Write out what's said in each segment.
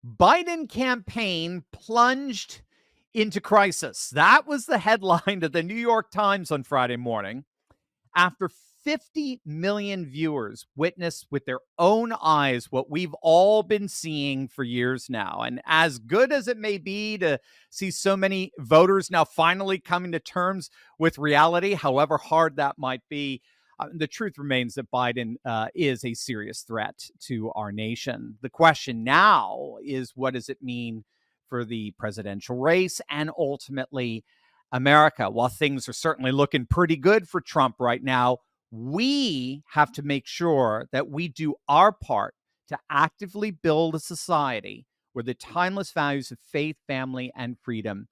Biden campaign plunged into crisis. That was the headline of the New York Times on Friday morning after 50 million viewers witnessed with their own eyes what we've all been seeing for years now. And as good as it may be to see so many voters now finally coming to terms with reality, however hard that might be, the truth remains that Biden is a serious threat to our nation. The question now is, what does it mean for the presidential race and ultimately America? While things are certainly looking pretty good for Trump right now, we have to make sure that we do our part to actively build a society where the timeless values of faith, family, and freedom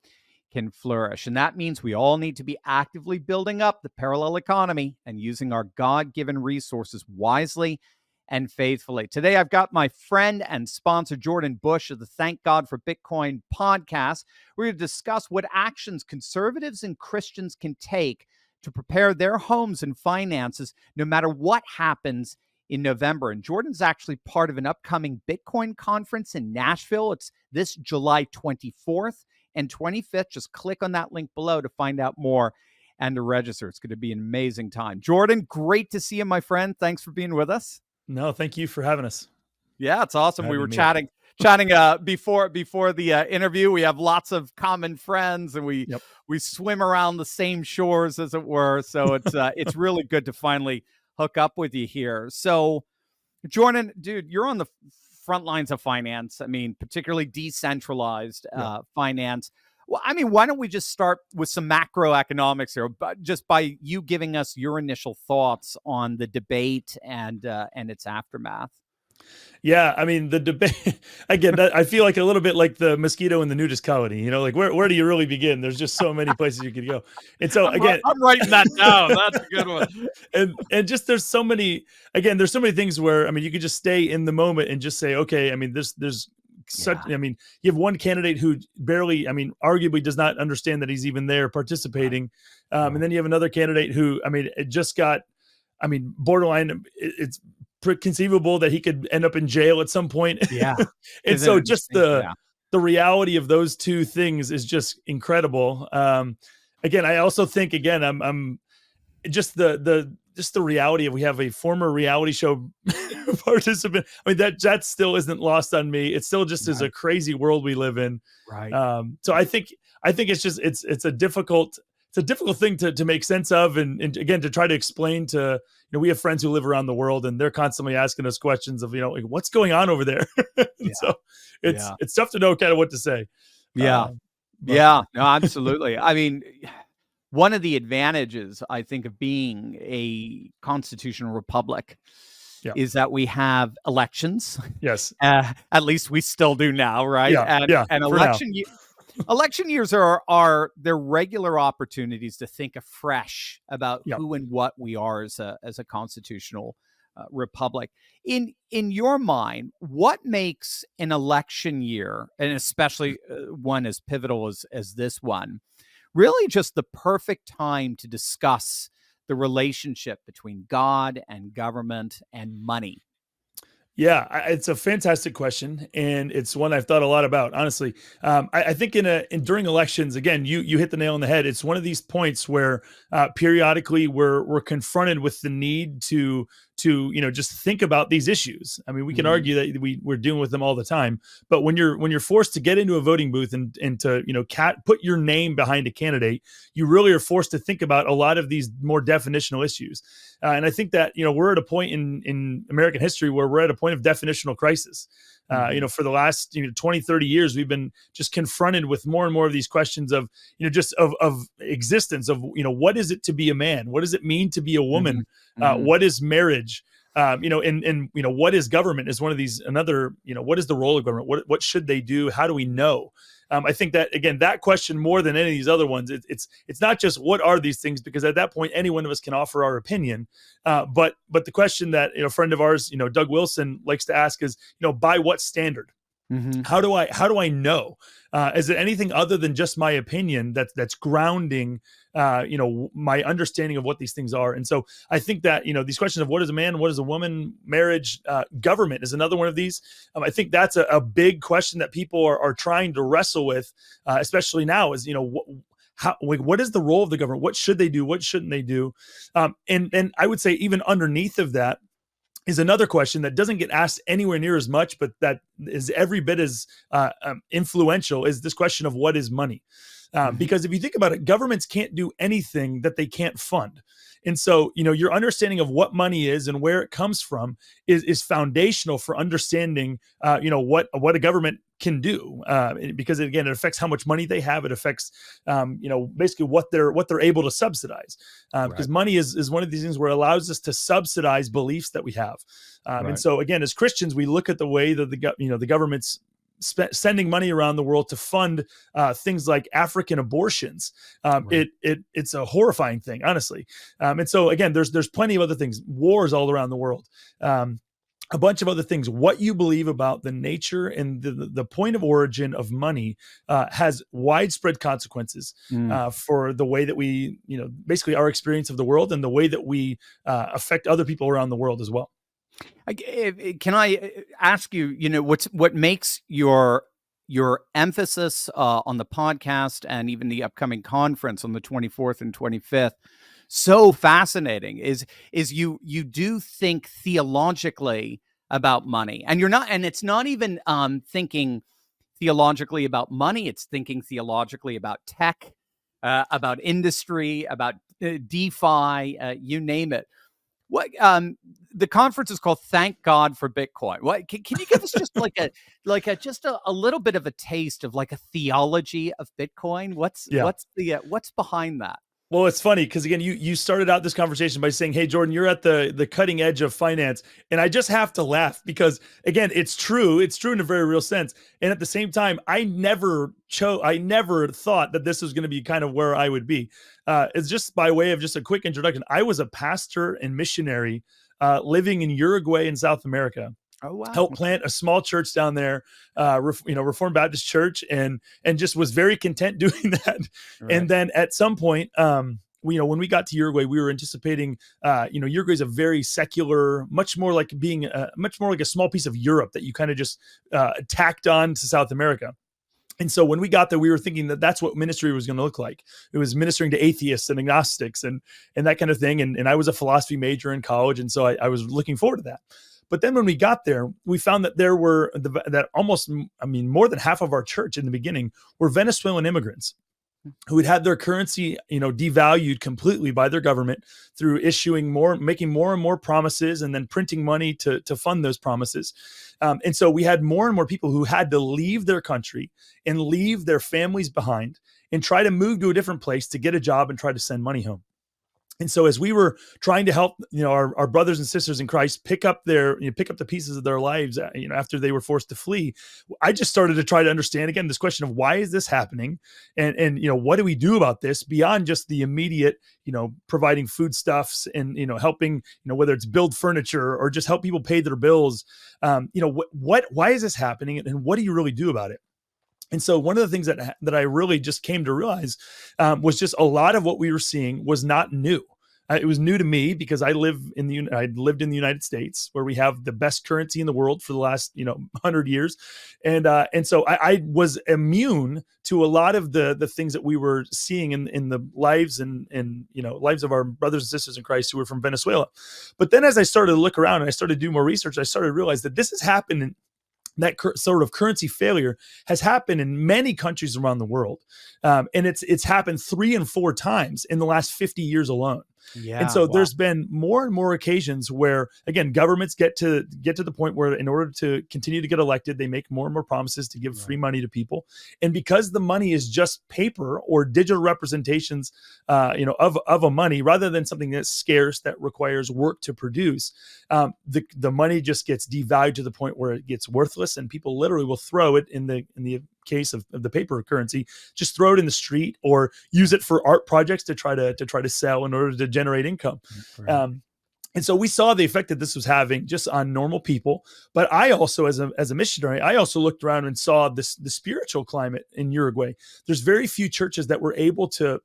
can flourish. And that means we all need to be actively building up the parallel economy and using our God-given resources wisely and faithfully. Today, I've got my friend and sponsor, Jordan Bush of the Thank God for Bitcoin podcast. We're going to discuss what actions conservatives and Christians can take to prepare their homes and finances no matter what happens in November. And Jordan's actually part of an upcoming Bitcoin conference in Nashville. It's this July 24th and 25th. Just click on that link below to find out more and to register. It's going to be an amazing time. Jordan, great to see you, my friend. Thanks for being with us. No, thank you for having us. Yeah, it's awesome. We were chatting before the interview. We have lots of common friends, and we swim around the same shores, as it were. So it's really good to finally hook up with you here. So, Jordan, dude, you're on the front lines of finance. I mean, particularly decentralized finance. Well, I mean, why don't we just start with some macroeconomics here, but just by you giving us your initial thoughts on the debate and its aftermath. Yeah, I mean, the debate, again, I feel like a little bit like the mosquito in the nudist colony, like where do you really begin? There's just so many places you could go. And so again, I'm writing that down. That's a good one. And just there's so many things where, I mean, you could just stay in the moment and just say, okay, I mean, there's such, I mean, you have one candidate who barely, I mean, arguably does not understand that he's even there participating. And then you have another candidate who, I mean, it just got, I mean, borderline, it's conceivable that he could end up in jail at some point. Yeah. And so just the reality of those two things is just incredible. Again, I also think, again, I'm just the reality of, we have a former reality show participant. I mean, that still isn't lost on me. It still just is a crazy world we live in. Right. So I think it's just, it's a difficult thing to make sense of. And again, to try to explain to, we have friends who live around the world, and they're constantly asking us questions of, like, what's going on over there? So it's tough to know kind of what to say. No, absolutely. I mean, one of the advantages, I think, of being a constitutional republic is that we have elections. Yes. At least we still do now, right? And election years are their regular opportunities to think afresh about who and what we are as a constitutional republic. In your mind, what makes an election year, and especially one as pivotal as this one, really just the perfect time to discuss the relationship between God and government and money? Yeah, it's a fantastic question, and it's one I've thought a lot about, honestly. I think during elections, again, you hit the nail on the head. It's one of these points where periodically we're confronted with the need to just think about these issues. I mean, we can argue that we're dealing with them all the time, but when you're forced to get into a voting booth and to put your name behind a candidate, you really are forced to think about a lot of these more definitional issues. And I think that we're at a point in American history where we're at a point of definitional crisis. For the last 20, 30 years, we've been just confronted with more and more of these questions of just of existence, of what is it to be a man? What does it mean to be a woman? What is marriage? And what is government is one of these, another, what is the role of government? What should they do? How do we know? I think that, again, that question more than any of these other ones, it's not just what are these things, because at that point, any one of us can offer our opinion. But the question that, a friend of ours, Doug Wilson, likes to ask is, by what standard? Mm-hmm. How do I know? Is it anything other than just my opinion that's grounding my understanding of what these things are? And so I think that these questions of what is a man, what is a woman, marriage, government is another one of these. I think that's a big question that people are trying to wrestle with, especially now. Is what is the role of the government? What should they do? What shouldn't they do? And I would say even underneath of that is another question that doesn't get asked anywhere near as much, but that is every bit as influential, is this question of what is money? Because if you think about it, governments can't do anything that they can't fund. And so, your understanding of what money is and where it comes from is foundational for understanding, what a government can do. Because again, it affects how much money they have. It affects, basically what they're able to subsidize. Because money is one of these things where it allows us to subsidize beliefs that we have. And so again, as Christians, we look at the way that the government's sending money around the world to fund things like African abortions. It's a horrifying thing, honestly. And so again, there's plenty of other things, wars all around the world, a bunch of other things. What you believe about the nature and the point of origin of money has widespread consequences for the way that we, basically our experience of the world and the way that we affect other people around the world as well. Can I ask you, what makes your emphasis on the podcast and even the upcoming conference on the 24th and 25th so fascinating is you do think theologically about money, and it's not even thinking theologically about money. It's thinking theologically about tech, about industry, about DeFi, you name it. What the conference is called "Thank God for Bitcoin." What can you give us just like a little bit of a taste of like a theology of Bitcoin? What's behind that? Well, it's funny because again, you started out this conversation by saying, "Hey, Jordan, you're at the cutting edge of finance," and I just have to laugh because again, it's true in a very real sense, and at the same time, I never thought that this was going to be kind of where I would be. It's just by way of just a quick introduction. I was a pastor and missionary living in Uruguay in South America. Oh, wow. Helped plant a small church down there, Reformed Baptist church, and just was very content doing that. Right. And then at some point, when we got to Uruguay, we were anticipating, Uruguay is a very secular, much more like a small piece of Europe that you kind of just tacked on to South America. And so when we got there, we were thinking that that's what ministry was going to look like. It was ministering to atheists and agnostics and that kind of thing. And I was a philosophy major in college, and so I was looking forward to that. But then when we got there, we found that there were more than half of our church in the beginning were Venezuelan immigrants who had their currency, devalued completely by their government through making more and more promises and then printing money to fund those promises. And so we had more and more people who had to leave their country and leave their families behind and try to move to a different place to get a job and try to send money home. And so as we were trying to help, our brothers and sisters in Christ pick up the pieces of their lives, after they were forced to flee, I just started to try to understand again this question of why is this happening, and what do we do about this beyond just the immediate, providing foodstuffs and helping, whether it's build furniture or just help people pay their bills, why is this happening and what do you really do about it? And so one of the things that I really just came to realize was just a lot of what we were seeing was not new. It was new to me because I lived in the United States, where we have the best currency in the world for the last 100 years, and so I was immune to a lot of the things that we were seeing in the lives and lives of our brothers and sisters in Christ who were from Venezuela. But then as I started to look around and I started to do more research, I started to realize that this has happened. That sort of currency failure has happened in many countries around the world. And it's happened 3 and 4 times in the last 50 years alone. Yeah, and so there's been more and more occasions where, again, governments get to the point where in order to continue to get elected, they make more and more promises to give free money to people. And because the money is just paper or digital representations, of a money rather than something that's scarce that requires work to produce, the money just gets devalued to the point where it gets worthless, and people literally will throw it in the case of the paper currency, just throw it in the street or use it for art projects to try to sell in order to generate income. Right. And so we saw the effect that this was having just on normal people. But I also, as a missionary, I also looked around and saw the spiritual climate in Uruguay. There's very few churches that were able to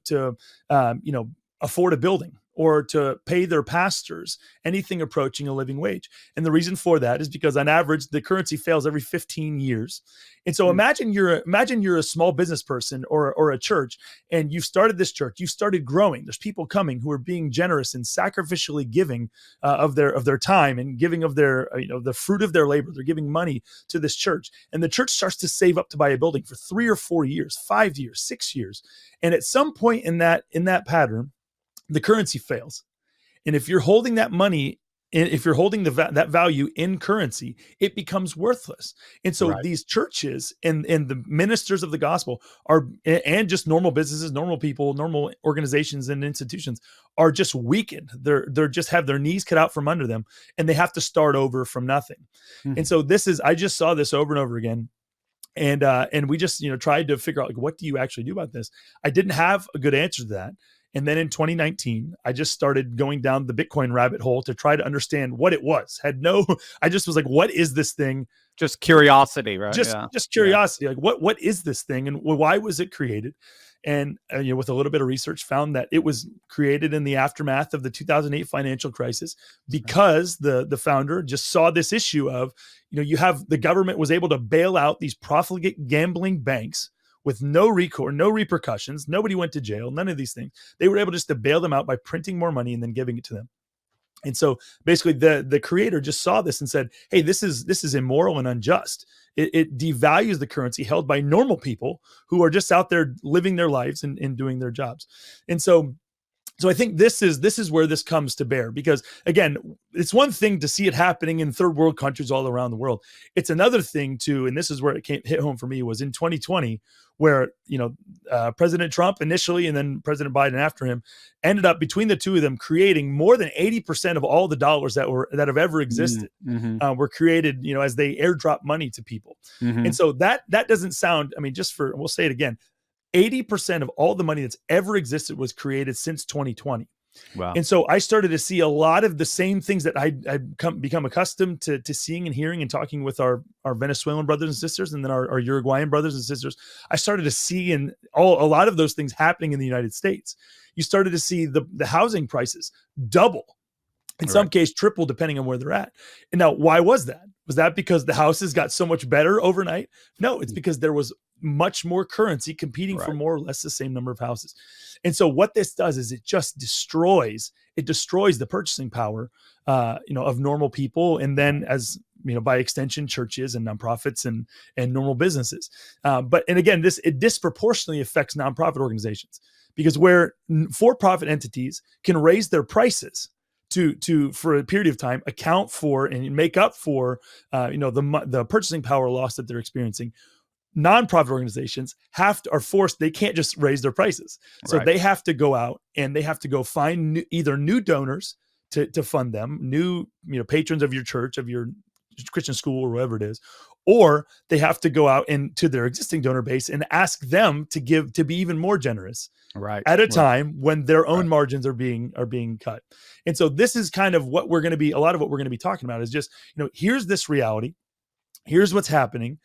afford a building or to pay their pastors anything approaching a living wage. And the reason for that is because on average, the currency fails every 15 years. And so imagine you're a small business person or a church, and you've started this church, you've started growing. There's people coming who are being generous and sacrificially giving of their time and giving of their the fruit of their labor. They're giving money to this church, and the church starts to save up to buy a building for 3 or 4 years, 5 years, 6 years, and at some point in that pattern, the currency fails. And if you're holding that money, if you're holding that value in currency, it becomes worthless. And so these churches and the ministers of the gospel are, and just normal businesses, normal people, normal organizations and institutions are just weakened. They're just have their knees cut out from under them, and they have to start over from nothing. And so I just saw this over and over again. And we just, tried to figure out, like, what do you actually do about this? I didn't have a good answer to that. And then in 2019, I just started going down the Bitcoin rabbit hole to try to understand what it was. I just was like, what is this thing? Just curiosity, right? Just curiosity. Like, what is this thing, and why was it created? And with a little bit of research, found that it was created in the aftermath of the 2008 financial crisis, because the founder just saw this issue of, you have the government was able to bail out these profligate gambling banks with no recourse, no repercussions. Nobody went to jail, none of these things. They were able just to bail them out by printing more money and then giving it to them. And so basically the creator just saw this and said, hey, this is immoral and unjust. It devalues the currency held by normal people who are just out there living their lives and doing their jobs. And so I think this is where this comes to bear, because again, it's one thing to see it happening in third world countries all around the world. It's another thing to, and this is where it hit home for me, was in 2020, where President Trump initially and then President Biden after him ended up, between the two of them, creating more than 80% of all the dollars that have ever existed were created, as they airdrop money to people. And so that doesn't sound, we'll say it again, 80% of all the money that's ever existed was created since 2020. Wow. And so I started to see a lot of the same things that I'd become accustomed to seeing and hearing and talking with our Venezuelan brothers and sisters, and then our Uruguayan brothers and sisters. I started to see a lot of those things happening in the United States. You started to see the housing prices double, in some case triple, depending on where they're at. And now, why was that? Was that because the houses got so much better overnight? No, it's because there was much more currency competing for more or less the same number of houses. And so what this does is it just destroys the purchasing power, of normal people. And then, as by extension, churches and nonprofits and normal businesses. And again, it disproportionately affects nonprofit organizations, because where for-profit entities can raise their prices to for a period of time account for and make up for the purchasing power loss that they're experiencing, nonprofit organizations are forced. They can't just raise their prices, so they have to go out and they have to go find either new donors to fund them, new patrons of your church, of your Christian school, or whatever it is, or they have to go out to their existing donor base and ask them to be even more generous at a time when their own margins are being cut. And so this is kind of a lot of what we're going to be talking about is just, here's this reality. Here's what's happening.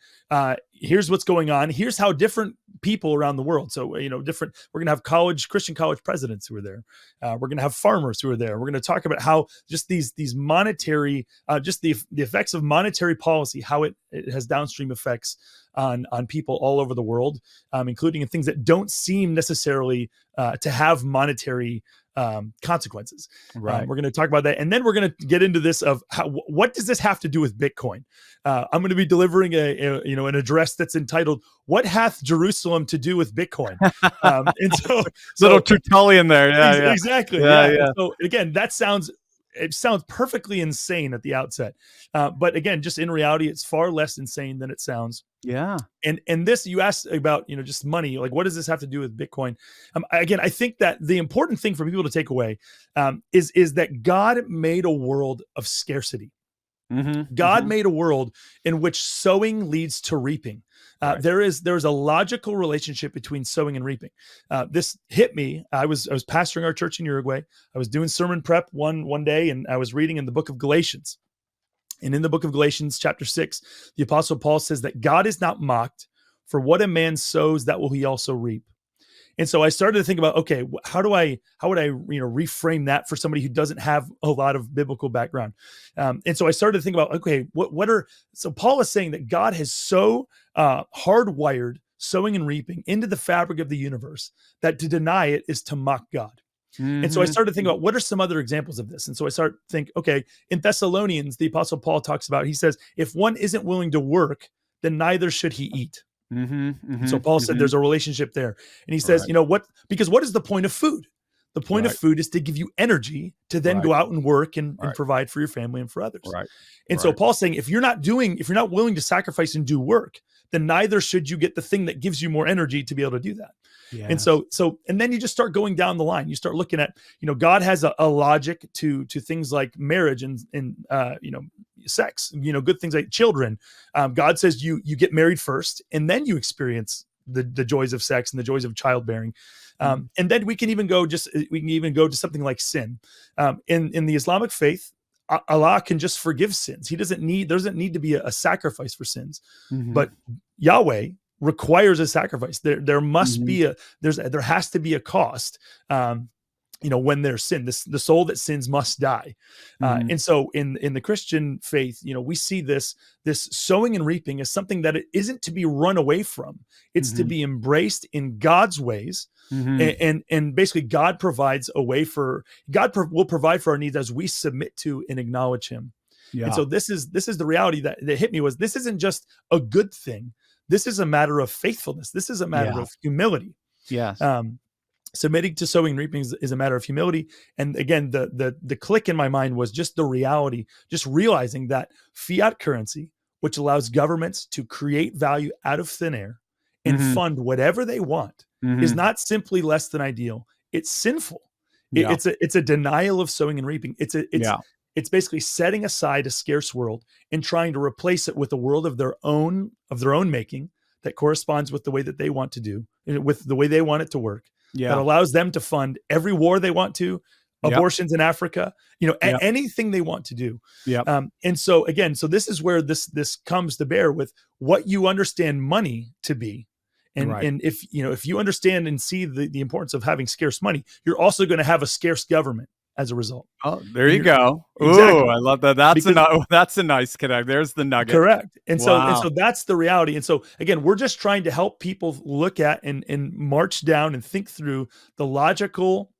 Here's what's going on. Here's how different people around the world. So, we're going to have Christian college presidents who are there. We're going to have farmers who are there. We're going to talk about how just these monetary, just the effects of monetary policy, how it has downstream effects on people all over the world, including in things that don't seem necessarily to have monetary consequences. We're going to talk about that, and then we're going to get into this of what does this have to do with Bitcoin. I'm going to be delivering an address that's entitled "What Hath Jerusalem to Do with Bitcoin?" And so little Tertullian there, exactly. So again, it sounds perfectly insane at the outset, but again, just in reality, it's far less insane than it sounds. Yeah. And this, you asked about, just money, like what does this have to do with Bitcoin? Again, I think that the important thing for people to take away is that God made a world of scarcity. God made a world in which sowing leads to reaping. There's a logical relationship between sowing and reaping. This hit me. I was pastoring our church in Uruguay. I was doing sermon prep one day, and I was reading in the book of Galatians. And in the book of Galatians, chapter 6, the Apostle Paul says that God is not mocked, for what a man sows, that will he also reap. And so I started to think about, okay, how would I reframe that for somebody who doesn't have a lot of biblical background? And so I started to think about, okay, so Paul is saying that God has so hardwired sowing and reaping into the fabric of the universe that to deny it is to mock God. And so I started to think about what are some other examples of this. And so I started to think, okay, in Thessalonians, the Apostle Paul talks about, he says, if one isn't willing to work, then neither should he eat. So Paul said there's a relationship there. And he says, because what is the point of food? The point of food is to give you energy to then go out and work and provide for your family and for others. And so Paul's saying, if you're not willing to sacrifice and do work, then neither should you get the thing that gives you more energy to be able to do that. Yes. And then you just start going down the line. You start looking at, God has a logic to things like marriage and sex, good things like children. God says you get married first, and then you experience the joys of sex and the joys of childbearing. And then we can even go to something like sin. In the Islamic faith, Allah can just forgive sins. There doesn't need to be a sacrifice for sins, but Yahweh requires a sacrifice. There must be there has to be a cost. When there's sin, the soul that sins must die. And so in the Christian faith, we see this sowing and reaping as something that it isn't to be run away from. It's to be embraced in God's ways. And basically God provides a way will provide for our needs as we submit to and acknowledge him. Yeah. And so this is the reality that hit me was this isn't just a good thing. This is a matter of faithfulness. This is a matter of humility. Yes. Submitting to sowing and reaping is a matter of humility. And again, the click in my mind was just the reality, just realizing that fiat currency, which allows governments to create value out of thin air and fund whatever they want, is not simply less than ideal. It's sinful. It's a denial of sowing and reaping. It's basically setting aside a scarce world and trying to replace it with a world of their own making that corresponds with the way that they want to do, with the way they want it to work. That allows them to fund every war they want to, abortions in Africa, anything they want to do. And so again, this is where this comes to bear with what you understand money to be. And if you understand and see the importance of having scarce money, you're also going to have a scarce government as a result. Oh, there you go. Exactly. Ooh, I love that. That's a nice connect. There's the nugget. Correct. And so that's the reality. And so again, we're just trying to help people look at and march down and think through the logical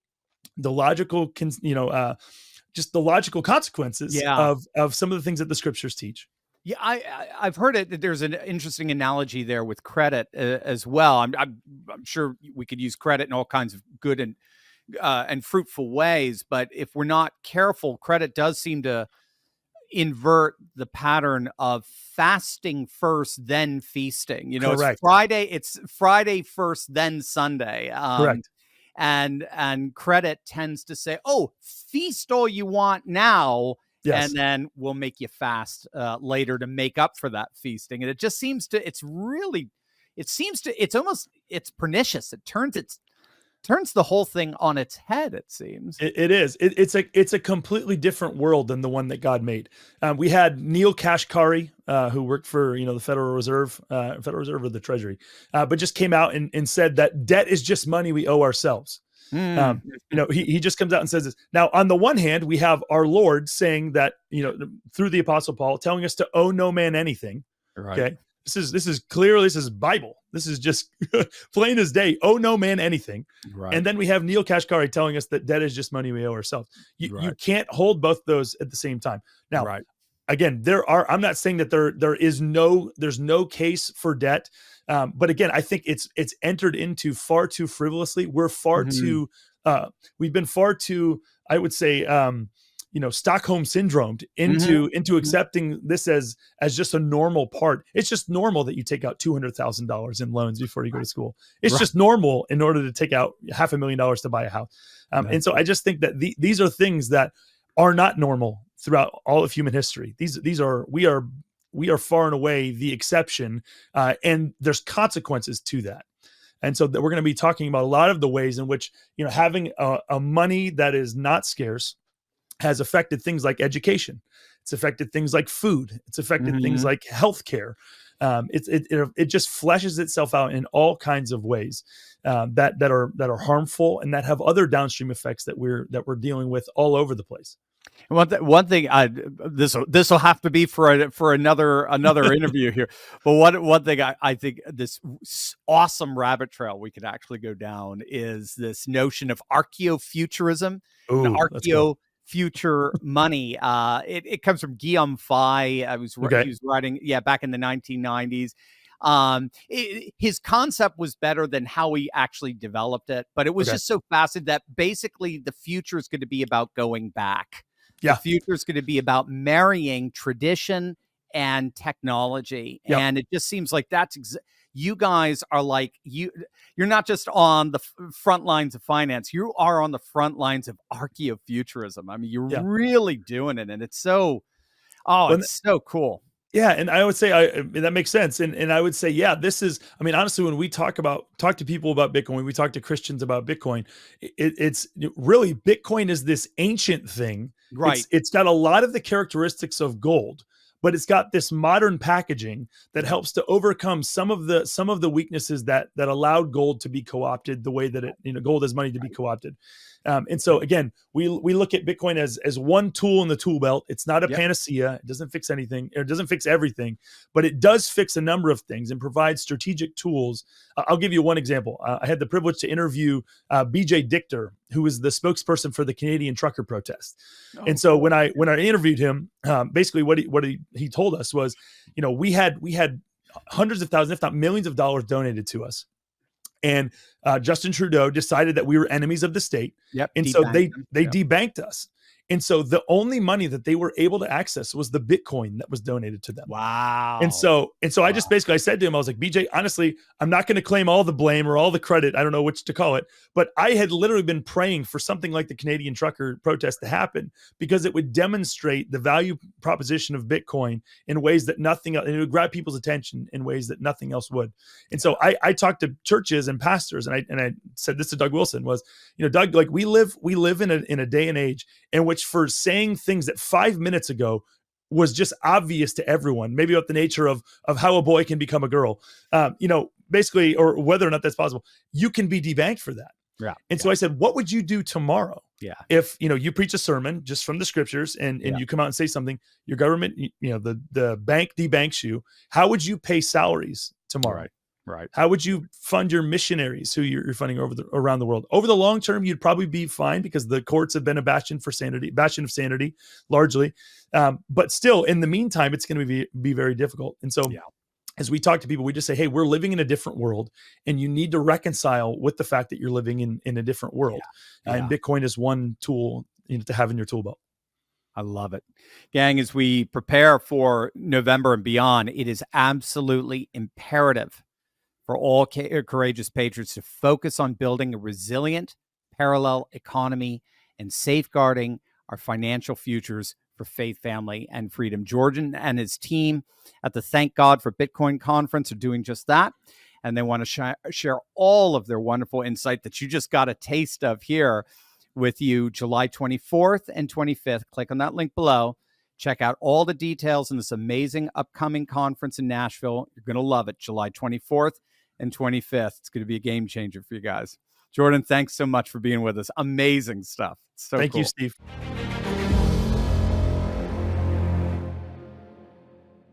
consequences of some of the things that the scriptures teach. Yeah, I've heard it. There's an interesting analogy there with credit as well. I'm sure we could use credit in all kinds of good and fruitful ways, but if we're not careful, credit does seem to invert the pattern of fasting first, then feasting. Correct. It's Friday first, then Sunday. Correct. And credit tends to say, "Oh, feast all you want now." Yes. And then we'll make you fast later to make up for that feasting. And it just seems to, it's pernicious. It turns the whole thing on its head, it seems. It is. It's a completely different world than the one that God made. We had Neil Kashkari, who worked for the Federal Reserve or the Treasury, but just came out and said that debt is just money we owe ourselves. He just comes out and says this. Now, on the one hand, we have our Lord saying that, through the Apostle Paul, telling us to owe no man anything. Right. Okay. This is Bible. This is just plain as day. Owe no man anything. Right. And then we have Neil Kashkari telling us that debt is just money we owe ourselves. You can't hold both those at the same time. Now, again, I'm not saying that there's no case for debt. But again, I think it's entered into far too frivolously. We're far too, we've been far too, I would say, Stockholm syndromed into accepting this as just a normal part. It's just normal that you take out $200,000 in loans before you go to school. It's just normal in order to take out $500,000 to buy a house. And so I just think that these are things that are not normal throughout all of human history. We are far and away the exception, and there's consequences to that. And so that we're going to be talking about a lot of the ways in which, having a money that is not scarce has affected things like education. It's affected things like food. It's affected things like healthcare. It just fleshes itself out in all kinds of ways that are harmful and that have other downstream effects that we're dealing with all over the place. One thing, this will have to be for another interview here. But one thing I think this awesome rabbit trail we could actually go down is this notion of archofuturism and archofuture money. It comes from Guillaume Fay. He was writing back in the 1990s. His concept was better than how he actually developed it, but it was just so fascinating that basically the future is going to be about going back. The future is going to be about marrying tradition and technology. And it just seems like you guys are like, you're not just on the front lines of finance, you are on the front lines of archofuturism. I mean, you're really doing it. And it's so, it's so cool. Yeah. And I would say that makes sense. And I would say, this is, I mean, honestly, when we talk to people about Bitcoin, when we talk to Christians about Bitcoin, it's really, Bitcoin is this ancient thing. Right. It's got a lot of the characteristics of gold, but it's got this modern packaging that helps to overcome some of the weaknesses that allowed gold to be co-opted the way that gold as money to be co-opted. And so again, we look at Bitcoin as one tool in the tool belt. It's not a panacea. It doesn't fix anything, or it doesn't fix everything, but it does fix a number of things and provide strategic tools. I'll give you one example. I had the privilege to interview BJ Dichter, who was the spokesperson for the Canadian trucker protest. And so when I interviewed him, basically what he told us was, we had hundreds of thousands, if not millions of dollars donated to us. And Justin Trudeau decided that we were enemies of the state. And so they debanked us. And so the only money that they were able to access was the Bitcoin that was donated to them. Wow. And so I just basically, I said to him, I was like, BJ, honestly, I'm not going to claim all the blame or all the credit. I don't know which to call it, but I had literally been praying for something like the Canadian trucker protest to happen, because it would demonstrate the value proposition of Bitcoin in ways that nothing else, and it would grab people's attention in ways that nothing else would. And so I talked to churches and pastors, and I said this to Doug Wilson was, Doug, like we live in a day and age in which, for saying things that 5 minutes ago was just obvious to everyone, maybe about the nature of how a boy can become a girl, basically, or whether or not that's possible, you can be debanked for that. So I said, what would you do tomorrow? If, you preach a sermon just from the scriptures and you come out and say something, your government, the bank debanks you. How would you pay salaries tomorrow? Right. How would you fund your missionaries who you're funding around the world? Over the long term, you'd probably be fine, because the courts have been a bastion of sanity, largely. But still, in the meantime, it's going to be very difficult. And so as we talk to people, we just say, hey, we're living in a different world, and you need to reconcile with the fact that you're living in a different world. And Bitcoin is one tool to have in your tool belt. I love it. Gang, as we prepare for November and beyond, it is absolutely imperative for all courageous patriots to focus on building a resilient, parallel economy and safeguarding our financial futures for faith, family, and freedom. Jordan and his team at the Thank God for Bitcoin conference are doing just that. And they want to share all of their wonderful insight that you just got a taste of here with you July 24th and 25th. Click on that link below. Check out all the details in this amazing upcoming conference in Nashville. You're going to love it. July 24th and 25th. It's going to be a game changer for you guys. Jordan, thanks so much for being with us. Amazing stuff. So Thank cool. you, Steve.